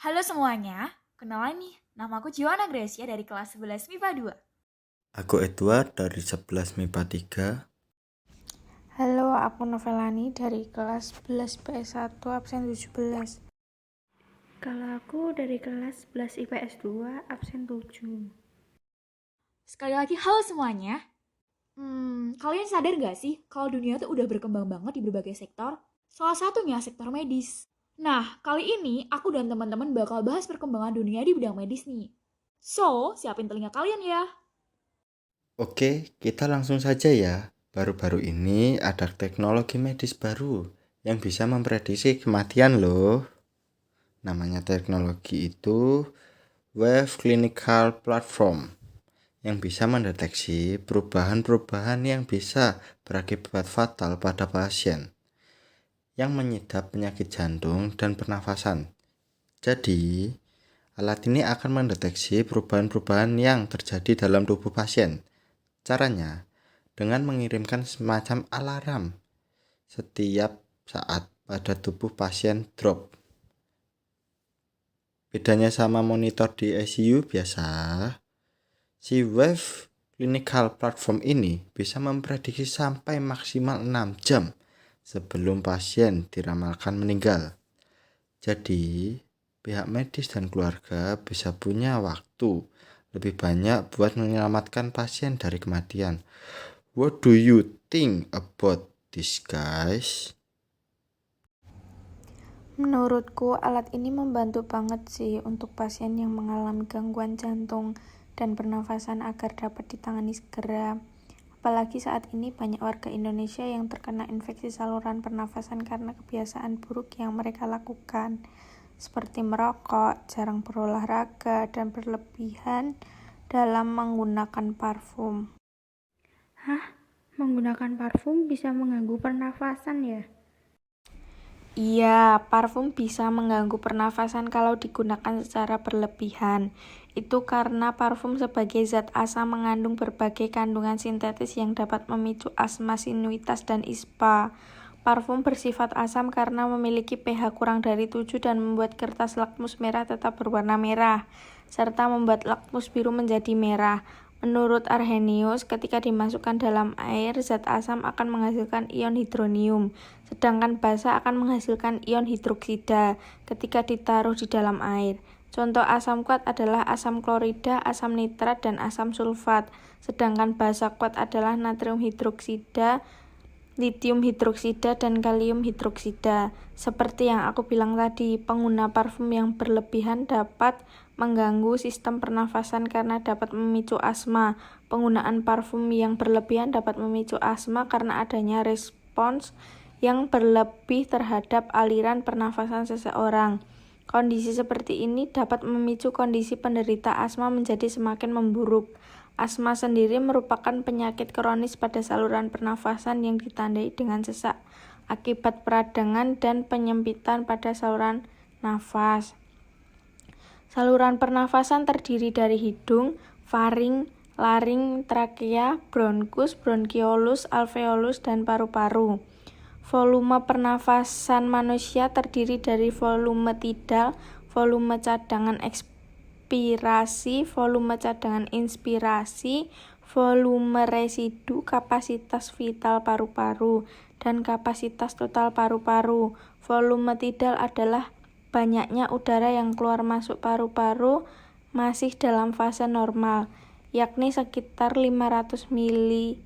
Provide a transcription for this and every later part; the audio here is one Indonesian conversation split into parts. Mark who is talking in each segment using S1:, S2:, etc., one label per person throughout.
S1: Halo semuanya, kenalan nih, namaku Giovanna Gracia dari kelas 11 MIPA 2.
S2: Aku Edward dari 11 MIPA 3.
S3: Halo, aku Novelani dari kelas 11 PS1 absen 17.
S4: Kalau aku dari kelas 11 IPS 2 absen 7.
S1: Sekali lagi halo semuanya. Kalian sadar gak sih kalau dunia tuh udah berkembang banget di berbagai sektor? Salah satunya sektor medis. Nah, kali ini aku dan teman-teman bakal bahas perkembangan dunia di bidang medis nih. So, siapin telinga kalian ya.
S2: Oke, kita langsung saja ya. Baru-baru ini ada teknologi medis baru yang bisa memprediksi kematian loh. Namanya teknologi itu Wave Clinical Platform yang bisa mendeteksi perubahan-perubahan yang bisa berakibat fatal pada pasien yang mengidap penyakit jantung dan pernafasan. Jadi, alat ini akan mendeteksi perubahan-perubahan yang terjadi dalam tubuh pasien. Caranya, dengan mengirimkan semacam alarm setiap saat pada tubuh pasien drop. Bedanya sama monitor di ICU biasa, si Wave Clinical Platform ini bisa memprediksi sampai maksimal 6 jam sebelum pasien diramalkan meninggal. Jadi, pihak medis dan keluarga bisa punya waktu lebih banyak buat menyelamatkan pasien dari kematian. What do you think about this, guys?
S3: Menurutku alat ini membantu banget sih untuk pasien yang mengalami gangguan jantung dan pernafasan agar dapat ditangani segera. Apalagi saat ini banyak warga Indonesia yang terkena infeksi saluran pernafasan karena kebiasaan buruk yang mereka lakukan, seperti merokok, jarang berolahraga, dan berlebihan dalam menggunakan parfum.
S4: Hah? Menggunakan parfum bisa mengganggu pernafasan ya?
S3: Iya, parfum bisa mengganggu pernafasan kalau digunakan secara berlebihan. Itu karena parfum sebagai zat asam mengandung berbagai kandungan sintetis yang dapat memicu asma sinuitis dan ispa. Parfum bersifat asam karena memiliki pH kurang dari 7 dan membuat kertas lakmus merah tetap berwarna merah, serta membuat lakmus biru menjadi merah. Menurut Arrhenius, ketika dimasukkan dalam air, zat asam akan menghasilkan ion hidronium, sedangkan basa akan menghasilkan ion hidroksida ketika ditaruh di dalam air. Contoh asam kuat adalah asam klorida, asam nitrat, dan asam sulfat, sedangkan basa kuat adalah natrium hidroksida, litium hidroksida, dan kalium hidroksida. Seperti yang aku bilang tadi, pengguna parfum yang berlebihan dapat mengganggu sistem pernafasan karena dapat memicu asma. Penggunaan parfum yang berlebihan dapat memicu asma karena adanya respons yang berlebih terhadap aliran pernafasan seseorang. Kondisi seperti ini dapat memicu kondisi penderita asma menjadi semakin memburuk. Asma sendiri merupakan penyakit kronis pada saluran pernafasan yang ditandai dengan sesak akibat peradangan dan penyempitan pada saluran nafas. Saluran pernafasan terdiri dari hidung, faring, laring, trakea, bronkus, bronkiolus, alveolus, dan paru-paru. Volume pernafasan manusia terdiri dari volume tidal, volume cadangan ekspirasi, volume cadangan inspirasi, volume residu, kapasitas vital paru-paru, dan kapasitas total paru-paru. Volume tidal adalah banyaknya udara yang keluar masuk paru-paru masih dalam fase normal, yakni sekitar 500 ml.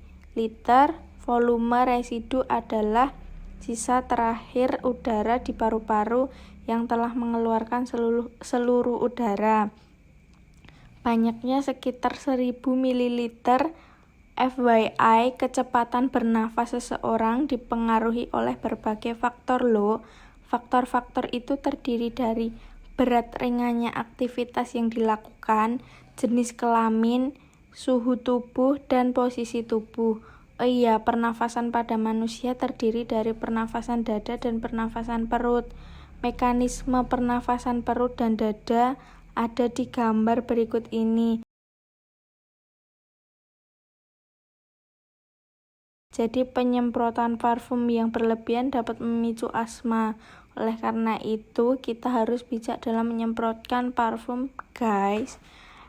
S3: Volume residu adalah sisa terakhir udara di paru-paru yang telah mengeluarkan seluruh udara. Banyaknya sekitar 1000 ml. FYI, kecepatan bernafas seseorang dipengaruhi oleh berbagai faktor loh. Faktor-faktor itu terdiri dari berat ringannya aktivitas yang dilakukan, jenis kelamin, suhu tubuh, dan posisi tubuh. Oh iya, pernafasan pada manusia terdiri dari pernafasan dada dan pernafasan perut. Mekanisme pernafasan perut dan dada ada di gambar berikut ini. Jadi penyemprotan parfum yang berlebihan dapat memicu asma. Oleh karena itu, kita harus bijak dalam menyemprotkan parfum, guys.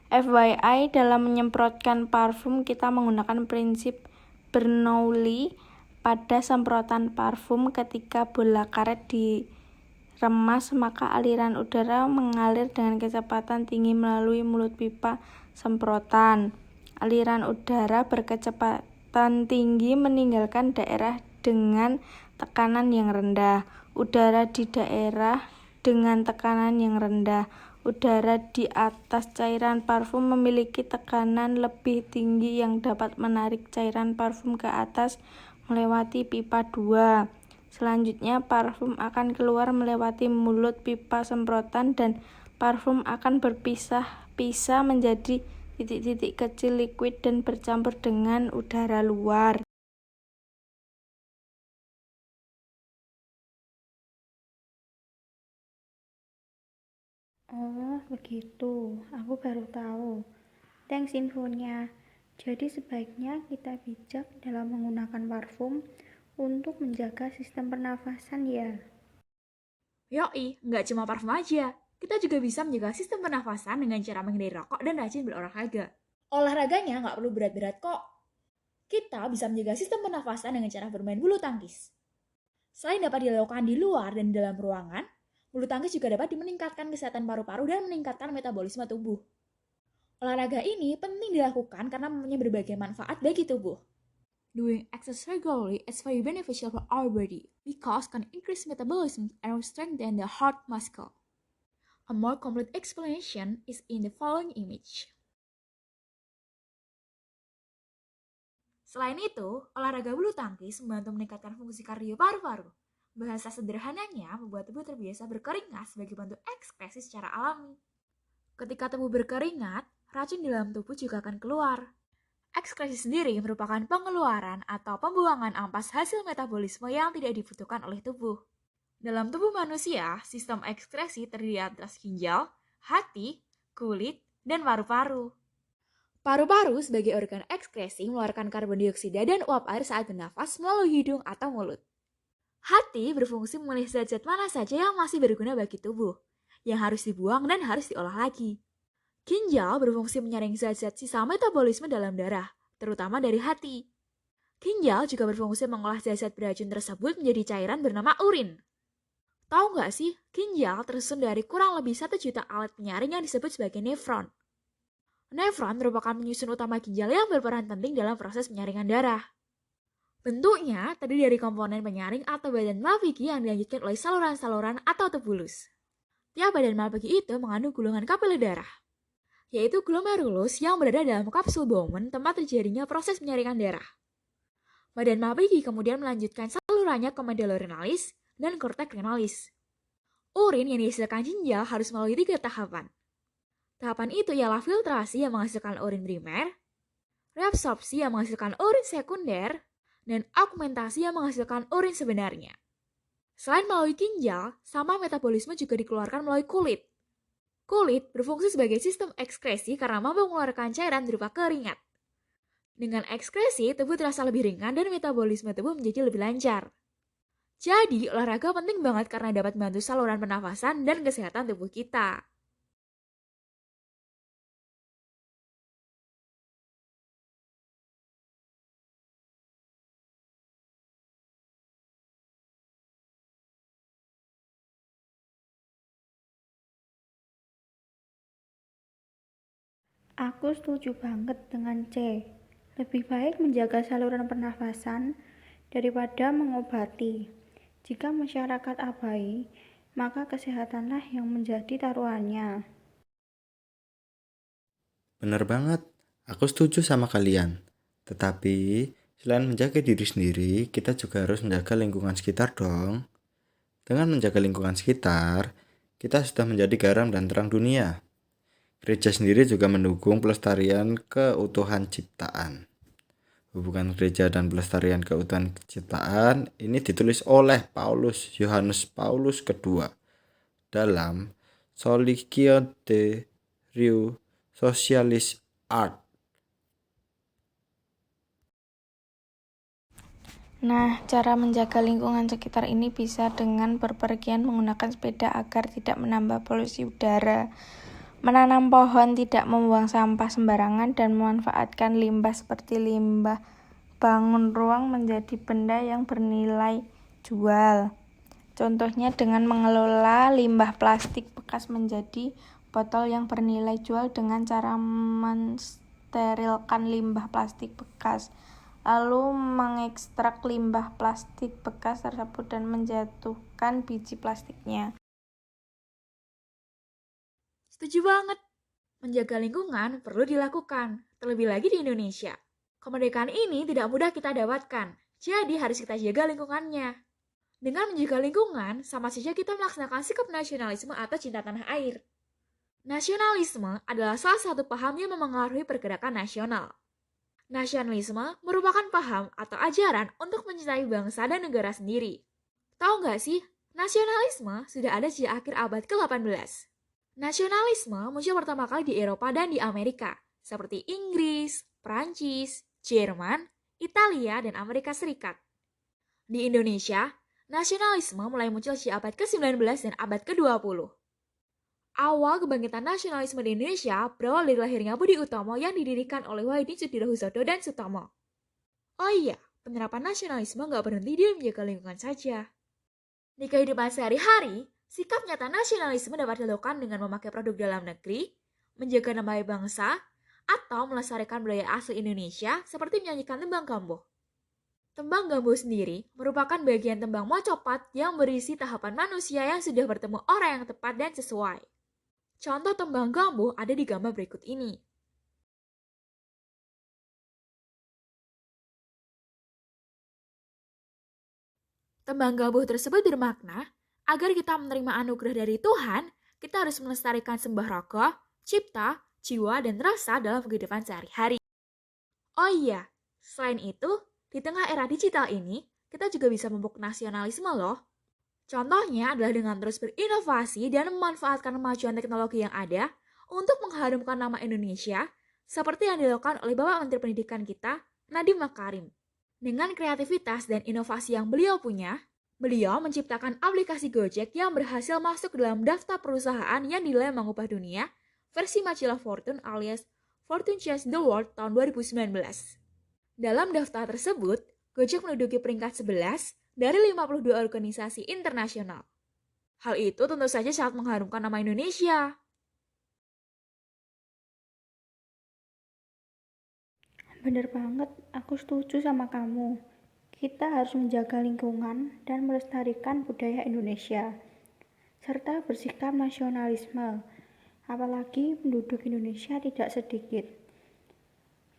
S3: FYI, dalam menyemprotkan parfum kita menggunakan prinsip Bernoulli pada semprotan parfum. Ketika bola karet diremas, maka aliran udara mengalir dengan kecepatan tinggi melalui mulut pipa semprotan. Aliran udara berkecepatan tinggi meninggalkan daerah dengan tekanan yang rendah. Udara di daerah dengan tekanan yang rendah. Udara di atas cairan parfum memiliki tekanan lebih tinggi yang dapat menarik cairan parfum ke atas melewati pipa 2. Selanjutnya, parfum akan keluar melewati mulut pipa semprotan dan parfum akan berpisah-pisah menjadi titik-titik kecil liquid dan bercampur dengan udara luar.
S4: Oh, begitu. Aku baru tahu. Thanks infonya. Jadi sebaiknya kita bijak dalam menggunakan parfum untuk menjaga sistem pernafasan ya.
S1: Yoi, nggak cuma parfum aja. Kita juga bisa menjaga sistem pernafasan dengan cara menghindari rokok dan rajin berolahraga. Olahraganya nggak perlu berat-berat kok. Kita bisa menjaga sistem pernafasan dengan cara bermain bulu tangkis. Selain dapat dilakukan di luar dan di dalam ruangan, bulu tangkis juga dapat meningkatkan kesehatan paru-paru dan meningkatkan metabolisme tubuh. Olahraga ini penting dilakukan karena mempunyai berbagai manfaat bagi tubuh. Doing exercise regularly is very beneficial for our body because can increase metabolism and strengthen the heart muscle. A more complete explanation is in the following image. Selain itu, olahraga bulu tangkis membantu meningkatkan fungsi kardio paru-paru. Bahasa sederhananya membuat tubuh terbiasa berkeringat sebagai bentuk ekspresi secara alami. Ketika tubuh berkeringat, racun di dalam tubuh juga akan keluar. Ekskresi sendiri merupakan pengeluaran atau pembuangan ampas hasil metabolisme yang tidak dibutuhkan oleh tubuh. Dalam tubuh manusia, sistem ekskresi terdiri atas ginjal, hati, kulit, dan paru-paru. Paru-paru sebagai organ ekskresi mengeluarkan karbon dioksida dan uap air saat bernafas melalui hidung atau mulut. Hati berfungsi memilih zat-zat mana saja yang masih berguna bagi tubuh, yang harus dibuang dan harus diolah lagi. Ginjal berfungsi menyaring zat-zat sisa metabolisme dalam darah, terutama dari hati. Ginjal juga berfungsi mengolah zat-zat beracun tersebut menjadi cairan bernama urin. Tahu nggak sih, ginjal tersusun dari kurang lebih 1 juta alat penyaring yang disebut sebagai nefron. Nefron merupakan penyusun utama ginjal yang berperan penting dalam proses penyaringan darah. Bentuknya terdiri dari komponen penyaring atau badan Malpighi yang dilanjutkan oleh saluran-saluran atau tubulus. Tiap badan Malpighi itu mengandung gulungan kapil darah, yaitu glomerulus yang berada dalam kapsul Bowman tempat terjadinya proses penyaringan darah. Badan Malpighi kemudian melanjutkan salurannya ke medulla renalis dan cortex renalis. Urin yang dihasilkan ginjal harus melalui 3 tahapan. Tahapan itu ialah filtrasi yang menghasilkan urin primer, reabsorpsi yang menghasilkan urin sekunder, dan augmentasi yang menghasilkan urin sebenarnya. Selain melalui ginjal, sampah metabolisme juga dikeluarkan melalui kulit. Kulit berfungsi sebagai sistem ekskresi karena mampu mengeluarkan cairan berupa keringat. Dengan ekskresi, tubuh terasa lebih ringan dan metabolisme tubuh menjadi lebih lancar. Jadi, olahraga penting banget karena dapat membantu saluran pernafasan dan kesehatan tubuh kita.
S4: Aku setuju banget dengan C. Lebih baik menjaga saluran pernafasan daripada mengobati. Jika masyarakat abai, maka kesehatanlah yang menjadi taruhannya.
S2: Bener banget, aku setuju sama kalian. Tetapi, selain menjaga diri sendiri, kita juga harus menjaga lingkungan sekitar dong. Dengan menjaga lingkungan sekitar, kita sudah menjadi garam dan terang dunia. Gereja sendiri juga mendukung pelestarian keutuhan ciptaan. Hubungan gereja dan pelestarian keutuhan ciptaan ini ditulis oleh Yohanes Paulus II dalam Solicio de Reu Socialis Art.
S3: Nah, cara menjaga lingkungan sekitar ini bisa dengan berpergian menggunakan sepeda agar tidak menambah polusi udara, menanam pohon, tidak membuang sampah sembarangan, dan memanfaatkan limbah seperti limbah bangun ruang menjadi benda yang bernilai jual. Contohnya dengan mengelola limbah plastik bekas menjadi botol yang bernilai jual dengan cara mensterilkan limbah plastik bekas, lalu mengekstrak limbah plastik bekas tersebut dan menjatuhkan biji plastiknya.
S1: Setuju banget. Menjaga lingkungan perlu dilakukan, terlebih lagi di Indonesia. Kemerdekaan ini tidak mudah kita dapatkan, jadi harus kita jaga lingkungannya. Dengan menjaga lingkungan, sama saja kita melaksanakan sikap nasionalisme atau cinta tanah air. Nasionalisme adalah salah satu paham yang memengaruhi pergerakan nasional. Nasionalisme merupakan paham atau ajaran untuk mencintai bangsa dan negara sendiri. Tahu nggak sih, nasionalisme sudah ada sejak akhir abad ke-18. Nasionalisme muncul pertama kali di Eropa dan di Amerika, seperti Inggris, Prancis, Jerman, Italia, dan Amerika Serikat. Di Indonesia, nasionalisme mulai muncul sejak abad ke-19 dan abad ke-20. Awal kebangkitan nasionalisme di Indonesia berawal dari lahirnya Budi Utomo yang didirikan oleh Wahidin Sudirohusodo dan Sutomo. Oh iya, penerapan nasionalisme nggak berhenti di menjaga lingkungan saja. Di kehidupan sehari-hari, sikap nyata nasionalisme dapat dilakukan dengan memakai produk dalam negeri, menjaga nama baik bangsa, atau melestarikan budaya asli Indonesia seperti menyanyikan tembang Gambuh. Tembang Gambuh sendiri merupakan bagian tembang mocopat yang berisi tahapan manusia yang sudah bertemu orang yang tepat dan sesuai. Contoh tembang Gambuh ada di gambar berikut ini. Tembang Gambuh tersebut bermakna, agar kita menerima anugerah dari Tuhan, kita harus melestarikan sembah raga, cipta, jiwa, dan rasa dalam kehidupan sehari-hari. Oh iya, selain itu, di tengah era digital ini, kita juga bisa memupuk nasionalisme loh. Contohnya adalah dengan terus berinovasi dan memanfaatkan kemajuan teknologi yang ada untuk mengharumkan nama Indonesia, seperti yang dilakukan oleh Bapak Menteri Pendidikan kita, Nadiem Makarim. Dengan kreativitas dan inovasi yang beliau punya, beliau menciptakan aplikasi Gojek yang berhasil masuk ke dalam daftar perusahaan yang dinilai mengubah dunia versi majalah Fortune alias Fortune Change the World tahun 2019. Dalam daftar tersebut, Gojek menduduki peringkat 11 dari 52 organisasi internasional. Hal itu tentu saja sangat mengharumkan nama Indonesia.
S4: Bener banget, aku setuju sama kamu. Kita harus menjaga lingkungan dan melestarikan budaya Indonesia, serta bersikap nasionalisme, apalagi penduduk Indonesia tidak sedikit,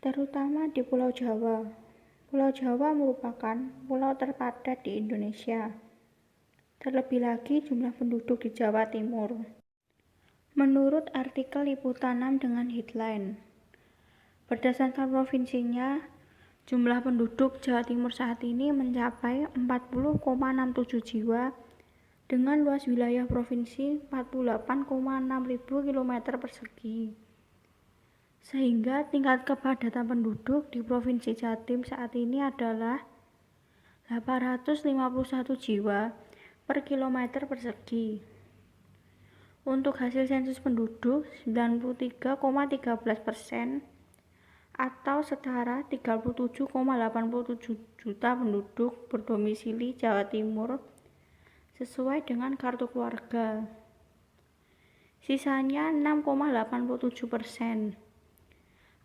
S4: terutama di Pulau Jawa. Pulau Jawa merupakan pulau terpadat di Indonesia, terlebih lagi jumlah penduduk di Jawa Timur. Menurut artikel Liputan 6 dengan headline, berdasarkan provinsinya, jumlah penduduk Jawa Timur saat ini mencapai 40,67 jiwa dengan luas wilayah provinsi 48,6 ribu km persegi. Sehingga tingkat kepadatan penduduk di Provinsi Jatim saat ini adalah 851 jiwa per kilometer persegi. Untuk hasil sensus penduduk 93,13% atau setara 37,87 juta penduduk berdomisili Jawa Timur sesuai dengan kartu keluarga. Sisanya 6,87%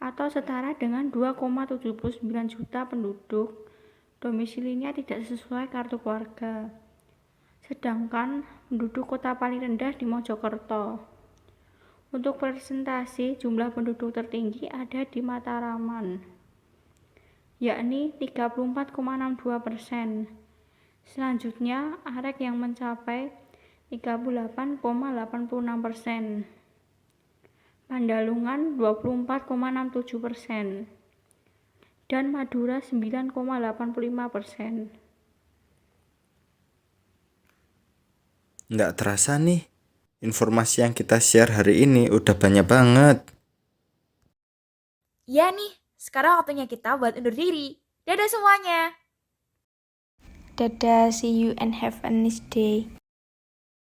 S4: atau setara dengan 2,79 juta penduduk domisilinya tidak sesuai kartu keluarga. Sedangkan penduduk kota paling rendah di Mojokerto. Untuk presentasi jumlah penduduk tertinggi ada di Mataraman, yakni 34,62%. Selanjutnya, Arek yang mencapai 38,86%. Pandalungan 24,67%. Dan Madura 9,85%.
S2: Nggak terasa nih, informasi yang kita share hari ini udah banyak banget.
S1: Ya nih, sekarang waktunya kita buat undur diri. Dadah semuanya!
S3: Dadah, see you and have a nice day.